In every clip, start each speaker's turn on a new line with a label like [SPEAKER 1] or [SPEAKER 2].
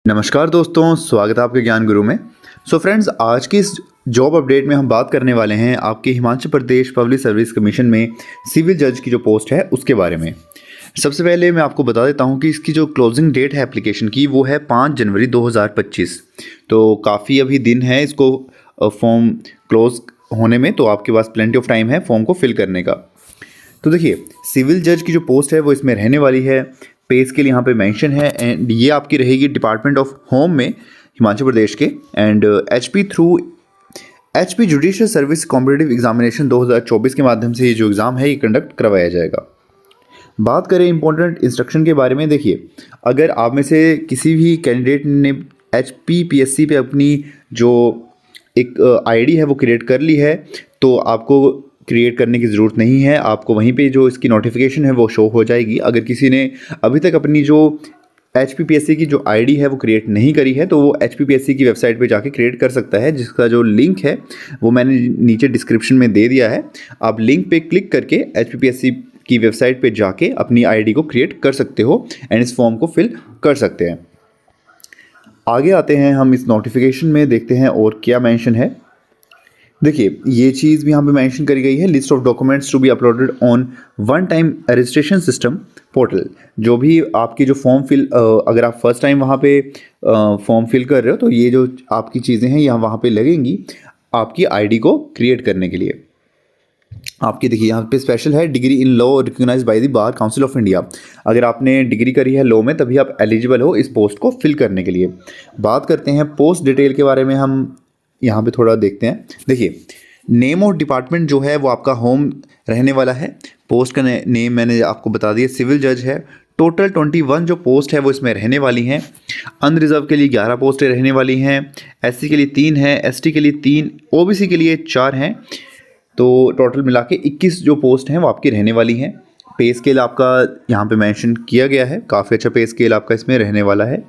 [SPEAKER 1] नमस्कार दोस्तों, स्वागत है आपके ज्ञान गुरु में। फ्रेंड्स, आज की इस जॉब अपडेट में हम बात करने वाले हैं आपके Himachal Pradesh public service commission में सिविल जज की जो पोस्ट है उसके बारे में। सबसे पहले मैं आपको बता देता हूं कि इसकी जो क्लोजिंग डेट है एप्लीकेशन की वो है 5 जनवरी 2025। तो काफ़ी अभी दिन है इसको फॉर्म क्लोज होने में, तो आपके पास प्लेंटी ऑफ टाइम है फॉर्म को फिल करने का। तो देखिए, सिविल जज की जो पोस्ट है वो इसमें रहने वाली है। पे स्केल यहाँ पे मेंशन है एंड ये आपकी रहेगी डिपार्टमेंट ऑफ होम में हिमाचल प्रदेश के। And HP through HP judicial service competitive examination 2024 के माध्यम से ये जो एग्ज़ाम है ये कंडक्ट करवाया जाएगा। बात करें इंपॉर्टेंट इंस्ट्रक्शन के बारे में, देखिए, अगर आप में से किसी भी कैंडिडेट ने HPPSC पे अपनी जो एक आईडी है वो क्रिएट कर ली है तो आपको क्रिएट करने की ज़रूरत नहीं है। आपको वहीं पे जो इसकी नोटिफिकेशन है वो शो हो जाएगी। अगर किसी ने अभी तक अपनी जो HPPSC की जो आईडी है वो क्रिएट नहीं करी है तो वो HPPSC की वेबसाइट पे जाके क्रिएट कर सकता है, जिसका जो लिंक है वो मैंने नीचे डिस्क्रिप्शन में दे दिया है। आप लिंक पे क्लिक करके HPPSC की वेबसाइट पे जाके अपनी आईडी को क्रिएट कर सकते हो एंड इस फॉर्म को फिल कर सकते हैं। आगे आते हैं हम इस नोटिफिकेशन में, देखते हैं और क्या मेंशन है। देखिए, ये चीज़ भी यहाँ पे मेंशन करी गई है, list of documents to be uploaded on one time registration system portal. जो भी आपकी जो फॉर्म फिल अगर आप फर्स्ट टाइम वहाँ पे फॉर्म फिल कर रहे हो तो ये जो आपकी चीज़ें हैं यहाँ वहाँ पे लगेंगी आपकी आईडी को क्रिएट करने के लिए। आपकी देखिए यहाँ पे स्पेशल है, degree in law recognised by the Bar Council of India. अगर आपने डिग्री करी है लॉ में तभी आप एलिजिबल हो इस पोस्ट को फिल करने के लिए। बात करते हैं पोस्ट डिटेल के बारे में, हम यहाँ पे थोड़ा देखते हैं। देखिए, नेम ऑफ डिपार्टमेंट जो है वो आपका होम रहने वाला है। पोस्ट का नेम मैंने आपको बता दिया, सिविल जज है। टोटल 21 जो पोस्ट है वो इसमें रहने वाली हैं। अनरिजर्व के लिए 11 पोस्टें रहने वाली हैं। SC के लिए 3 हैं, ST के लिए 3, OBC के लिए 4 हैं। तो टोटल मिला के 21 जो पोस्ट हैं वो आपकी रहने वाली हैं। पे स्केल आपका यहाँ पे मेंशन किया गया है, काफ़ी अच्छा पे स्केल आपका इसमें रहने वाला है।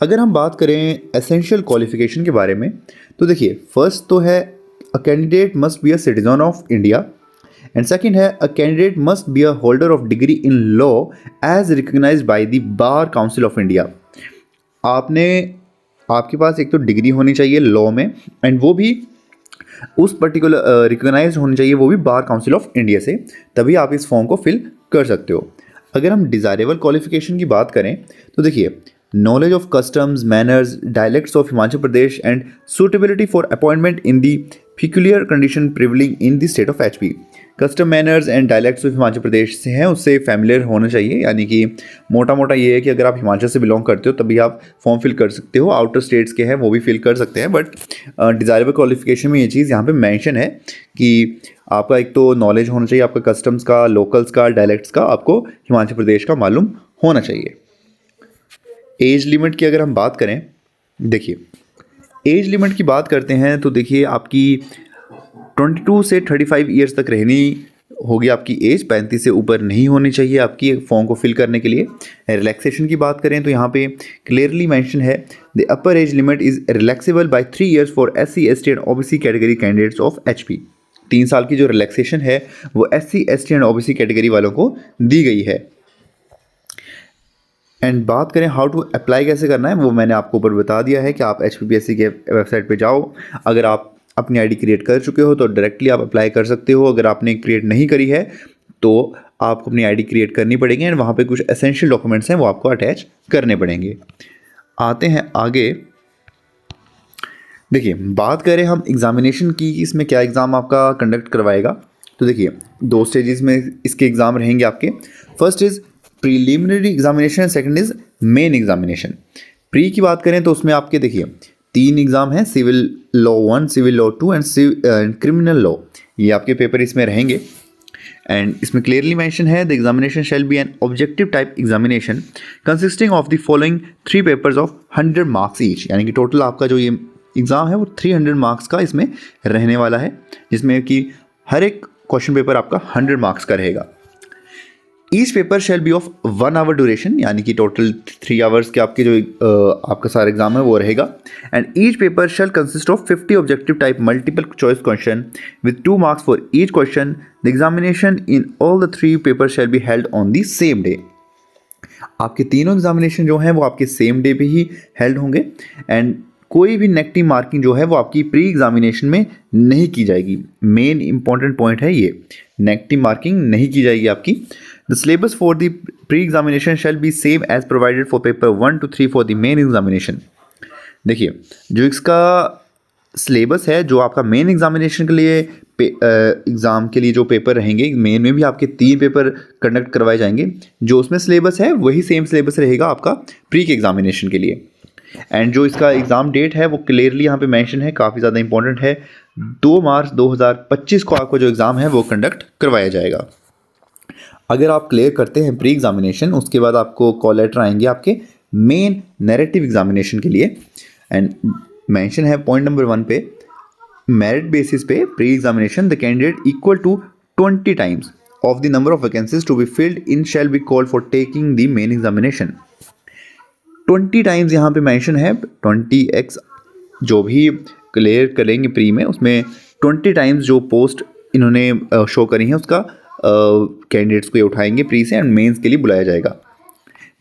[SPEAKER 1] अगर हम बात करें एसेंशियल क्वालिफिकेशन के बारे में तो देखिए, फर्स्ट तो है a candidate must be a citizen of India and second है a candidate must be a holder of degree in law as recognised by the Bar Council of India. आपके पास एक तो डिग्री होनी चाहिए लॉ में एंड वो भी उस पर्टिकुलर रिकॉग्नाइज्ड होनी चाहिए, वो भी बार काउंसिल ऑफ इंडिया से, तभी आप इस फॉर्म को फिल कर सकते हो। अगर हम डिज़ायरेबल क्वालिफिकेशन की बात करें तो देखिए, knowledge of customs, manners, dialects of Himachal Pradesh and suitability for appointment in the peculiar condition prevailing in the state of HP। Custom manners and dialects of Himachal Pradesh से हैं उससे फैमिलियर होना चाहिए। यानी कि मोटा मोटा ये है कि अगर आप हिमाचल से बिलोंग करते हो तभी आप फॉर्म फिल कर सकते हो। आउटर स्टेट्स के हैं वो भी फिल कर सकते हैं, बट डिज़ायरेबल क्वालिफिकेशन में ये चीज़ यहाँ पे मेंशन है कि आपका एक तो नॉलेज होना चाहिए, आपका कस्टम्स का, लोकल्स का, डायलेक्ट्स का आपको हिमाचल प्रदेश का मालूम होना चाहिए। एज लिमिट की अगर हम बात करें, देखिए, एज लिमिट की बात करते हैं तो देखिए आपकी 22 से 35 ईयर्स तक रहनी होगी आपकी एज, 35 से ऊपर नहीं होनी चाहिए आपकी फॉर्म को फिल करने के लिए। रिलैक्सेशन की बात करें तो यहाँ पे क्लियरली मेंशन है, the upper age limit is relaxable by 3 years for SC, ST and OBC category candidates of HP। 3 साल की जो रिलैक्सेशन है वो SC, ST and OBC category वालों को दी गई है। एंड बात करें हाउ टू अप्लाई कैसे करना है, वो मैंने आपको ऊपर बता दिया है कि आप HPPSC के वेबसाइट पे जाओ। अगर आप अपनी आईडी क्रिएट कर चुके हो तो डायरेक्टली आप अप्लाई कर सकते हो। अगर आपने क्रिएट नहीं करी है तो आपको अपनी आईडी क्रिएट करनी पड़ेगी एंड वहाँ पे कुछ एसेंशियल डॉक्यूमेंट्स हैं वो आपको अटैच करने पड़ेंगे। आते हैं आगे, देखिए, बात करें हम एग्ज़ामिनेशन की, इसमें क्या एग्ज़ाम आपका कंडक्ट करवाएगा। तो देखिए, 2 स्टेजेस में इसके एग्ज़ाम रहेंगे आपके। First is preliminary examination, second is main examination. Pre की बात करें तो उसमें आपके देखिए 3 एग्जाम हैं, civil law 1, civil law 2 and criminal law. ये आपके पेपर इसमें रहेंगे एंड इसमें क्लियरली मेंशन है, the examination shall be an objective type examination consisting of the following 3 papers of 100 marks each. यानी कि टोटल आपका जो ये एग्ज़ाम है वो 300 मार्क्स का इसमें रहने वाला है, जिसमें कि हर एक क्वेश्चन पेपर आपका 100 मार्क्स का रहेगा। Each paper shall be of 1 hour duration, यानी कि टोटल 3 आवर्स के आपके जो आपका सारा एग्जाम है वो रहेगा। And each paper shall consist of 50 objective type multiple choice question with 2 marks for each question. The examination in all the 3 paper shall be held on the same day. आपके तीनों एग्जामिनेशन जो हैं वो आपके same day पे he held होंगे and कोई भी नेगेटिव मार्किंग जो है वो आपकी प्री एग्जामिनेशन में नहीं की जाएगी। मेन इंपॉर्टेंट पॉइंट है ये, नेगेटिव मार्किंग नहीं की जाएगी आपकी। The syllabus for the pre examination shall be same as provided for paper 1 to 3 for the main examination. देखिए जो इसका सिलेबस है, जो आपका मेन एग्जामिनेशन के लिए एग्ज़ाम के लिए जो पेपर रहेंगे, मेन में भी आपके 3 पेपर कंडक्ट करवाए जाएंगे। जो उसमें सिलेबस है वही सेम सिलेबस रहेगा आपका प्री के एग्जामिनेशन के लिए। एंड जो इसका एग्ज़ाम डेट है वो क्लियरली यहाँ पे मेंशन है, काफ़ी ज़्यादा इंपॉर्टेंट है। 2 मार्च 2025 को आपको जो एग्ज़ाम है वो कंडक्ट करवाया जाएगा। अगर आप क्लियर करते हैं प्री एग्जामिनेशन, उसके बाद आपको कॉल लेटर आएंगे आपके मेन नैरेटिव एग्जामिनेशन के लिए। एंड मेंशन है पॉइंट नंबर 1 पे, मेरिट बेसिस पे pre examination the candidate equal to 20 times of the number of vacancies to be filled in shall be called for taking the main examination. 20 times यहाँ पे mention है, 20x जो भी clear करेंगे pre में, उसमें 20 times जो पोस्ट इन्होंने शो करी है उसका कैंडिडेट्स को ये उठाएंगे प्री से एंड मेंस के लिए बुलाया जाएगा।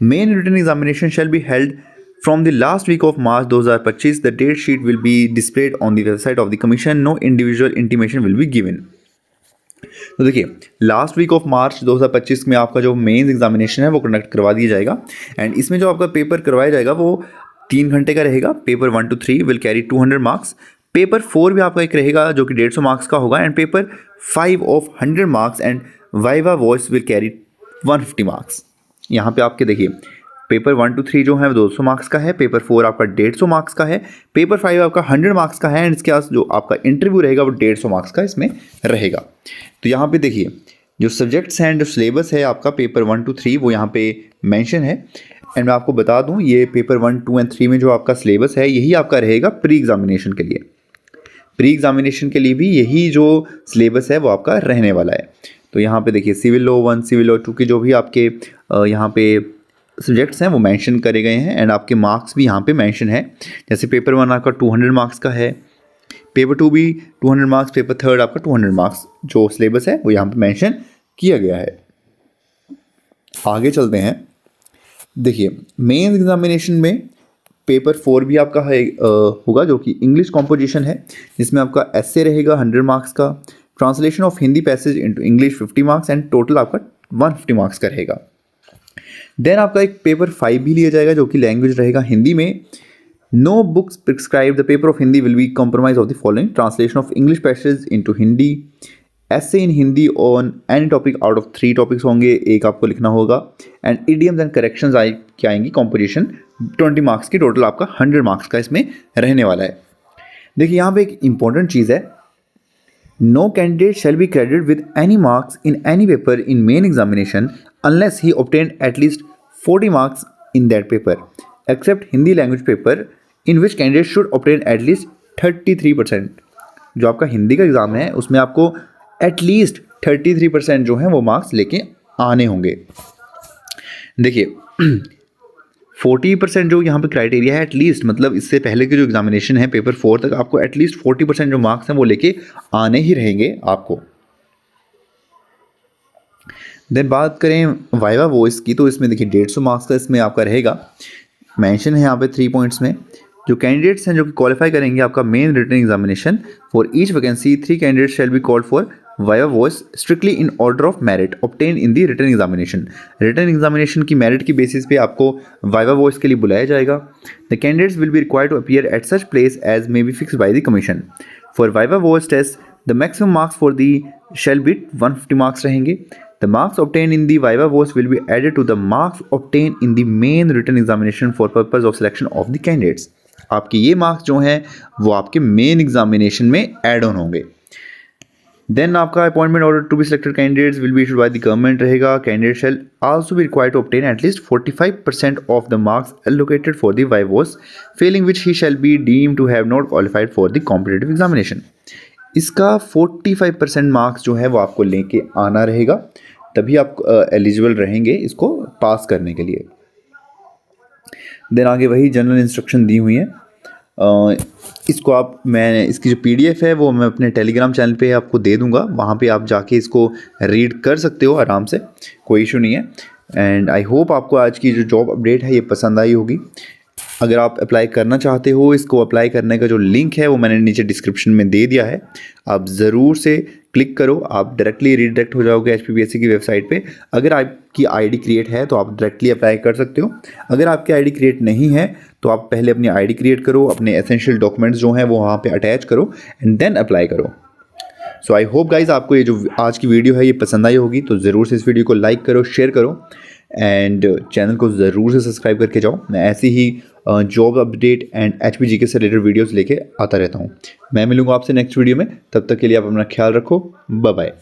[SPEAKER 1] Main written examination shall be held from the last week of March 2025। The date sheet will be displayed on the website of the commission. No individual intimation will be given. तो देखिए last week of March 2025 में आपका जो mains examination है वो conduct करवा दिया जाएगा एंड इसमें जो आपका पेपर करवाया जाएगा वो 3 घंटे का रहेगा। Paper 1 to 3 will carry 200 marks. Paper 4 भी आपका एक रहेगा जो कि 150 मार्क्स का होगा and paper 5 of 100 marks and viva voice will carry 150 marks. यहाँ पे आपके देखिए पेपर 1 to 3 जो है वो 200 मार्क्स का है, पेपर 4 आपका 150 मार्क्स का है, पेपर 5 आपका 100 मार्क्स का है एंड इसके पास जो आपका इंटरव्यू रहेगा वो 150 मार्क्स का इसमें रहेगा। तो यहाँ पे देखिए जो सब्जेक्ट्स हैं, जो सिलेबस है आपका पेपर 1 to 3 वो यहाँ पे मेंशन है एंड मैं आपको बता दूँ ये पेपर 1, 2 एंड 3 में जो आपका सिलेबस है यही आपका रहेगा प्री एग्जामिनेशन के लिए। प्री एग्जामिनेशन के लिए भी यही जो सिलेबस है वो आपका रहने वाला है। तो यहाँ पे देखिए सिविल लॉ 1, सिविल लॉ 2 के जो भी आपके यहाँ पे सब्जेक्ट्स हैं वो मेंशन करे गए हैं एंड आपके मार्क्स भी यहाँ पे मेंशन है। जैसे पेपर 1 आपका 200 मार्क्स का है, पेपर 2 भी 200 मार्क्स, पेपर 3 आपका 200 मार्क्स जो सिलेबस है वो यहाँ पे मेंशन किया गया है। आगे चलते हैं। देखिए मेंस एग्जामिनेशन में पेपर 4 भी आपका है होगा जो कि इंग्लिश कॉम्पोजिशन है, जिसमें आपका एसे रहेगा 100 मार्क्स का, translation of Hindi passage into English 50 marks and total आपका 150 मार्क्स का रहेगा। देन आपका एक पेपर 5 भी लिया जाएगा जो कि लैंग्वेज रहेगा हिंदी में। No books prescribe the paper of Hindi will be compromise of the following: translation of English passage into Hindi, essay in Hindi on any topic out of 3 topics होंगे, एक आपको लिखना होगा एंड इडियम्स एंड करेक्शंस क्या आएंगी कॉम्पोजिशन 20 मार्क्स की, total आपका 100 marks का इसमें रहने वाला है। देखिए यहाँ पे एक इंपॉर्टेंट चीज़ है, no candidate shall be credited with any marks in any paper in main examination unless he obtained at least 40 marks in that paper, except Hindi language paper in which candidate should obtain at least 33%। जो आपका हिंदी का exam है उसमें आपको at least 33% जो है वो marks लेके आने होंगे। देखिए 40% जो यहाँ पे क्राइटेरिया है एटलीस्ट, मतलब इससे पहले के जो एग्जामिनेशन है पेपर 4 तक आपको एटलीस्ट 40% जो मार्क्स हैं वो लेके आने ही रहेंगे आपको। देन बात करें वाइवा वॉइस की, तो इसमें देखिए 150 मार्क्स का इसमें आपका रहेगा। मेंशन है यहाँ पे 3 पॉइंट्स में, जो कैंडिडेट्स हैं जो कि क्वालिफाई करेंगे आपका main written examination for each vacancy 3 candidates shall be called for viva voce strictly in order of merit obtain in the written examination. Written examination की मेरिट की बेसिस पे आपको वाइवा वॉइस के लिए बुलाया जाएगा। The candidates will be required to appear at such place as may be fixed by the commission. For viva voce test the maximum marks for the shall B 150 marks रहेंगे। The marks obtained in the Viva voice will be added to the marks obtained in the main written examination for purpose of selection of the candidates। आपके ये marks जो हैं वो आपके main examination में add on होंगे। Then आपका appointment order to be selected candidates will be issued by the government रहेगा। Candidate shall also be required to obtain at least 45% of the marks allocated for the viva voice, failing which he shall be deemed to have not qualified for the competitive examination. इसका 45% marks जो है वो आपको लेके आना रहेगा, तभी आप एलिजिबल रहेंगे इसको पास करने के लिए। देन आगे वही जनरल इंस्ट्रक्शन दी हुई हैं, इसको मैं इसकी जो PDF है वो मैं अपने टेलीग्राम चैनल पे आपको दे दूंगा, वहाँ पे आप जाके इसको रीड कर सकते हो आराम से, कोई इशू नहीं है। एंड आई होप आपको आज की जो जॉब अपडेट है ये पसंद आई होगी। अगर आप अप्लाई करना चाहते हो, इसको अप्लाई करने का जो लिंक है वो मैंने नीचे डिस्क्रिप्शन में दे दिया है, आप ज़रूर से क्लिक करो। आप डायरेक्टली रीडायरेक्ट हो जाओगे HPPSC की वेबसाइट पे। अगर आपकी आईडी क्रिएट है तो आप डायरेक्टली अप्लाई कर सकते हो। अगर आपकी आईडी क्रिएट नहीं है तो आप पहले अपनी आईडी क्रिएट करो, अपने एसेंशियल डॉक्यूमेंट्स जो हैं वो वहाँ पे अटैच करो एंड देन अप्लाई करो। सो आई होप गाइज आपको ये जो आज की वीडियो है ये पसंद आई होगी, तो ज़रूर से इस वीडियो को लाइक करो, शेयर करो एंड चैनल को ज़रूर से सब्सक्राइब करके जाओ। मैं ऐसी ही जॉब अपडेट एंड HPGK से रिलेटेड वीडियोस लेके आता रहता हूँ। मैं मिलूँगा आपसे नेक्स्ट वीडियो में, तब तक के लिए आप अपना ख्याल रखो। Bye bye.